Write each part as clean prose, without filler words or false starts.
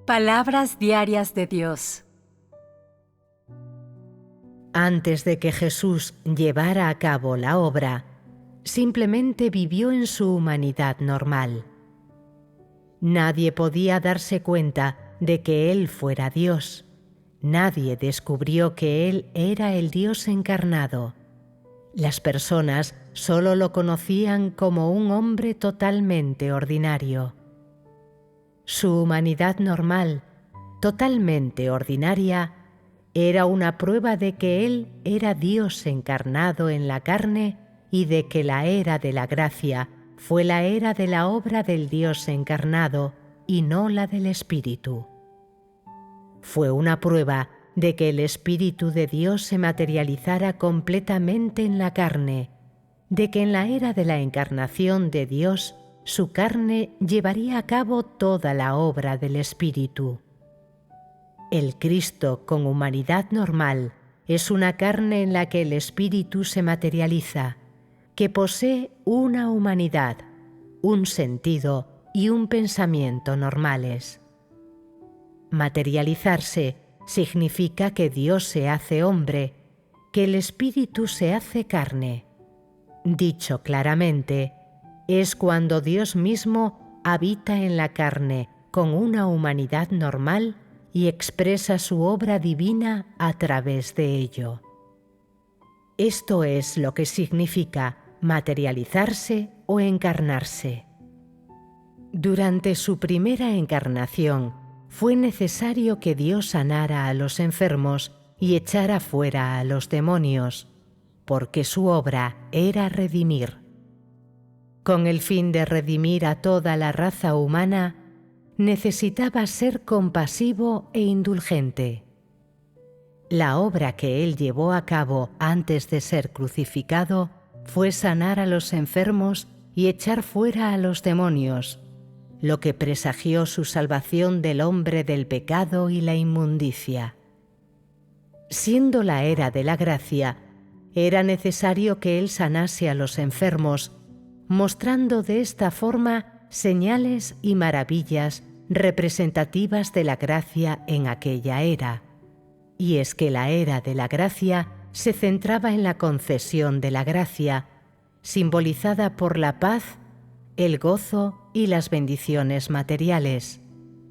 Palabras diarias de Dios. Antes de que Jesús llevara a cabo la obra, simplemente vivió en su humanidad normal. Nadie podía darse cuenta de que Él fuera Dios. Nadie descubrió que Él era el Dios encarnado. Las personas solo lo conocían como un hombre totalmente ordinario. Su humanidad normal, totalmente ordinaria, era una prueba de que Él era Dios encarnado en la carne y de que la era de la gracia fue la era de la obra del Dios encarnado y no la del Espíritu. Fue una prueba de que el Espíritu de Dios se materializara completamente en la carne, de que en la era de la encarnación de Dios su carne llevaría a cabo toda la obra del Espíritu. El Cristo con humanidad normal es una carne en la que el Espíritu se materializa, que posee una humanidad, un sentido y un pensamiento normales. Materializarse significa que Dios se hace hombre, que el Espíritu se hace carne. Dicho claramente, es cuando Dios mismo habita en la carne con una humanidad normal y expresa su obra divina a través de ello. Esto es lo que significa materializarse o encarnarse. Durante su primera encarnación, fue necesario que Dios sanara a los enfermos y echara fuera a los demonios, porque su obra era redimir. Con el fin de redimir a toda la raza humana, necesitaba ser compasivo e indulgente. La obra que Él llevó a cabo antes de ser crucificado fue sanar a los enfermos y echar fuera a los demonios, lo que presagió su salvación del hombre del pecado y la inmundicia. Siendo la era de la gracia, era necesario que Él sanase a los enfermos, mostrando de esta forma señales y maravillas representativas de la gracia en aquella era. Y es que la era de la gracia se centraba en la concesión de la gracia, simbolizada por la paz, el gozo y las bendiciones materiales,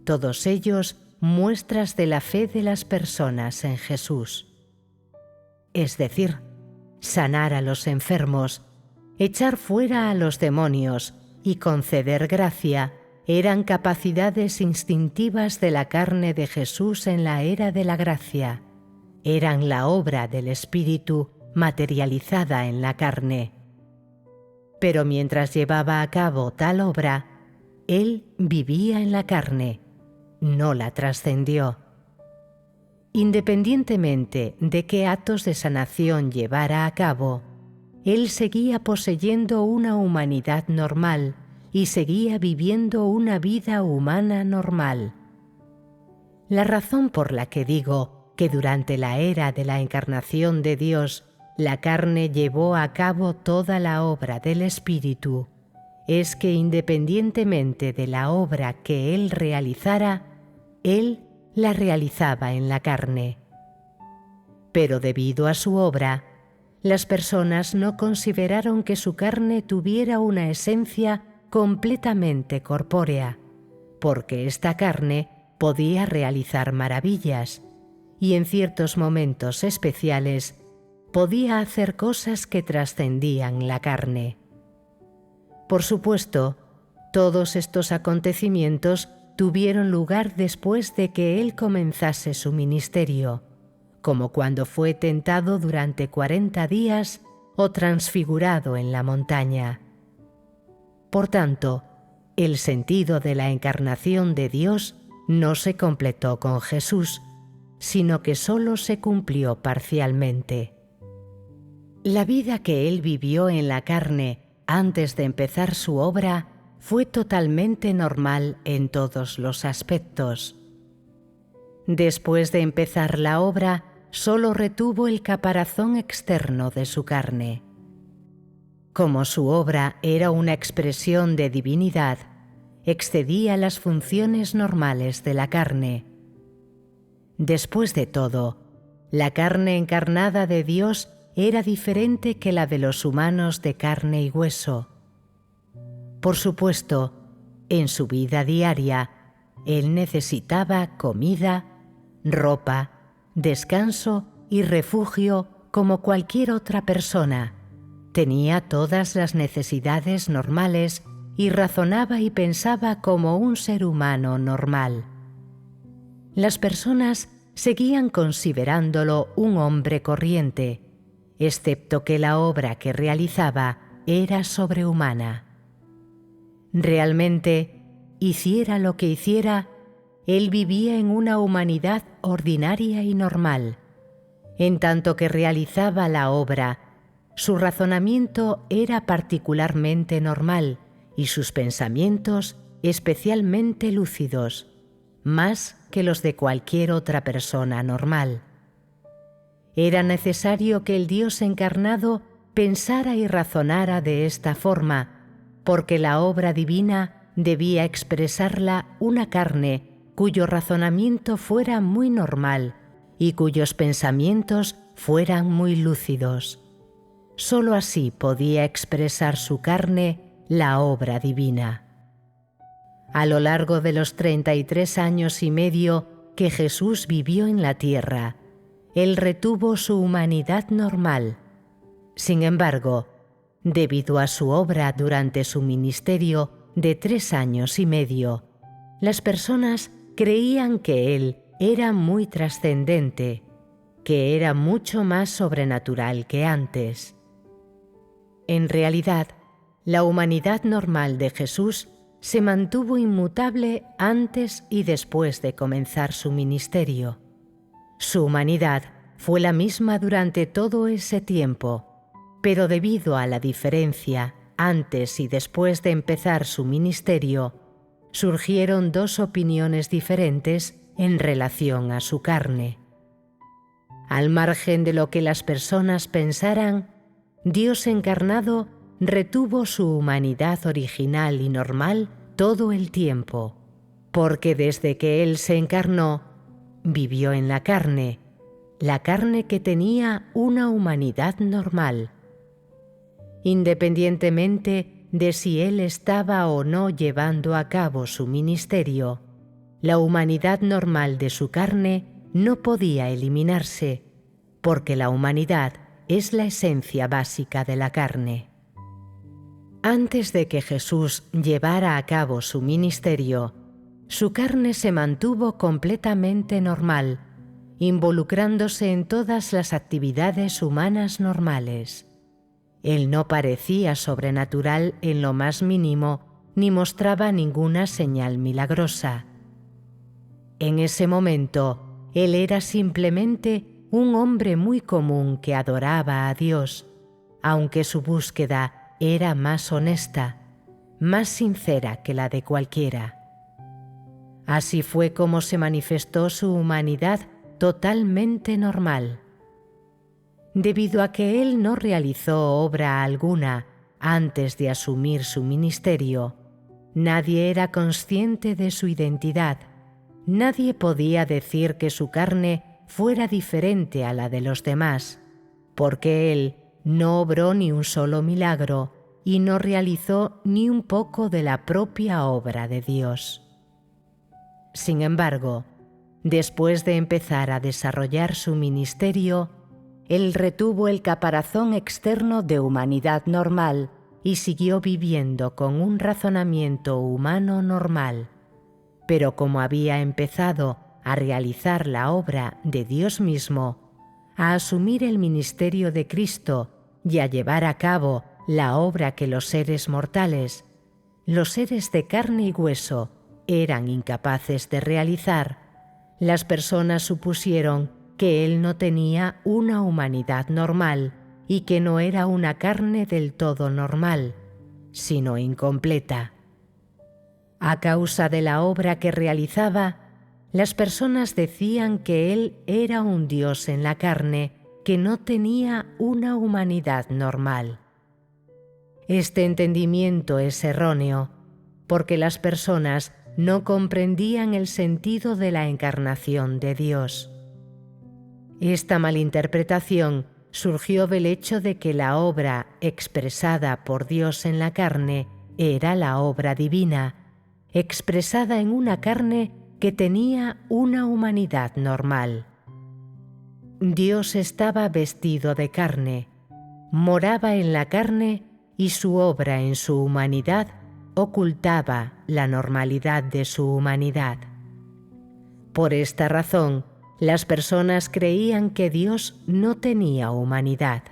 todos ellos muestras de la fe de las personas en Jesús. Es decir, sanar a los enfermos, echar fuera a los demonios y conceder gracia eran capacidades instintivas de la carne de Jesús en la era de la gracia. Eran la obra del Espíritu materializada en la carne. Pero mientras llevaba a cabo tal obra, Él vivía en la carne, no la trascendió. Independientemente de qué actos de sanación llevara a cabo, Él seguía poseyendo una humanidad normal y seguía viviendo una vida humana normal. La razón por la que digo que durante la era de la encarnación de Dios la carne llevó a cabo toda la obra del Espíritu es que independientemente de la obra que Él realizara, Él la realizaba en la carne. Pero debido a su obra, las personas no consideraron que su carne tuviera una esencia completamente corpórea, porque esta carne podía realizar maravillas y en ciertos momentos especiales podía hacer cosas que trascendían la carne. Por supuesto, todos estos acontecimientos tuvieron lugar después de que Él comenzase su ministerio, como cuando fue tentado durante 40 días o transfigurado en la montaña. Por tanto, el sentido de la encarnación de Dios no se completó con Jesús, sino que solo se cumplió parcialmente. La vida que Él vivió en la carne antes de empezar su obra fue totalmente normal en todos los aspectos. Después de empezar la obra, solo retuvo el caparazón externo de su carne. Como su obra era una expresión de divinidad, excedía las funciones normales de la carne. Después de todo, la carne encarnada de Dios era diferente que la de los humanos de carne y hueso. Por supuesto, en su vida diaria, Él necesitaba comida, ropa, descanso y refugio como cualquier otra persona. Tenía todas las necesidades normales y razonaba y pensaba como un ser humano normal. Las personas seguían considerándolo un hombre corriente, excepto que la obra que realizaba era sobrehumana. Realmente, hiciera lo que hiciera, él vivía en una humanidad ordinaria y normal. En tanto que realizaba la obra, su razonamiento era particularmente normal y sus pensamientos especialmente lúcidos, más que los de cualquier otra persona normal. Era necesario que el Dios encarnado pensara y razonara de esta forma, porque la obra divina debía expresarla una carne cuyo razonamiento fuera muy normal y cuyos pensamientos fueran muy lúcidos. Sólo así podía expresar su carne la obra divina. A lo largo de los 33 años y medio que Jesús vivió en la tierra, Él retuvo su humanidad normal. Sin embargo, debido a su obra durante su ministerio de 3 años y medio, las personas creían que Él era muy trascendente, que era mucho más sobrenatural que antes. En realidad, la humanidad normal de Jesús se mantuvo inmutable antes y después de comenzar su ministerio. Su humanidad fue la misma durante todo ese tiempo, pero debido a la diferencia antes y después de empezar su ministerio, surgieron dos opiniones diferentes en relación a su carne. Al margen de lo que las personas pensaran, Dios encarnado retuvo su humanidad original y normal todo el tiempo, porque desde que Él se encarnó, vivió en la carne que tenía una humanidad normal. Independientemente de si Él estaba o no llevando a cabo su ministerio, la humanidad normal de su carne no podía eliminarse, porque la humanidad es la esencia básica de la carne. Antes de que Jesús llevara a cabo su ministerio, su carne se mantuvo completamente normal, involucrándose en todas las actividades humanas normales. Él no parecía sobrenatural en lo más mínimo, ni mostraba ninguna señal milagrosa. En ese momento, Él era simplemente un hombre muy común que adoraba a Dios, aunque su búsqueda era más honesta, más sincera que la de cualquiera. Así fue como se manifestó su humanidad totalmente normal. Debido a que Él no realizó obra alguna antes de asumir su ministerio, nadie era consciente de su identidad. Nadie podía decir que su carne fuera diferente a la de los demás, porque Él no obró ni un solo milagro y no realizó ni un poco de la propia obra de Dios. Sin embargo, después de empezar a desarrollar su ministerio, Él retuvo el caparazón externo de humanidad normal y siguió viviendo con un razonamiento humano normal. Pero como había empezado a realizar la obra de Dios mismo, a asumir el ministerio de Cristo y a llevar a cabo la obra que los seres mortales, los seres de carne y hueso, eran incapaces de realizar, las personas supusieron que Él no tenía una humanidad normal y que no era una carne del todo normal, sino incompleta. A causa de la obra que realizaba, las personas decían que Él era un Dios en la carne que no tenía una humanidad normal. Este entendimiento es erróneo, porque las personas no comprendían el sentido de la encarnación de Dios. Esta malinterpretación surgió del hecho de que la obra expresada por Dios en la carne era la obra divina, expresada en una carne que tenía una humanidad normal. Dios estaba vestido de carne, moraba en la carne y su obra en su humanidad ocultaba la normalidad de su humanidad. Por esta razón, las personas creían que Dios no tenía humanidad.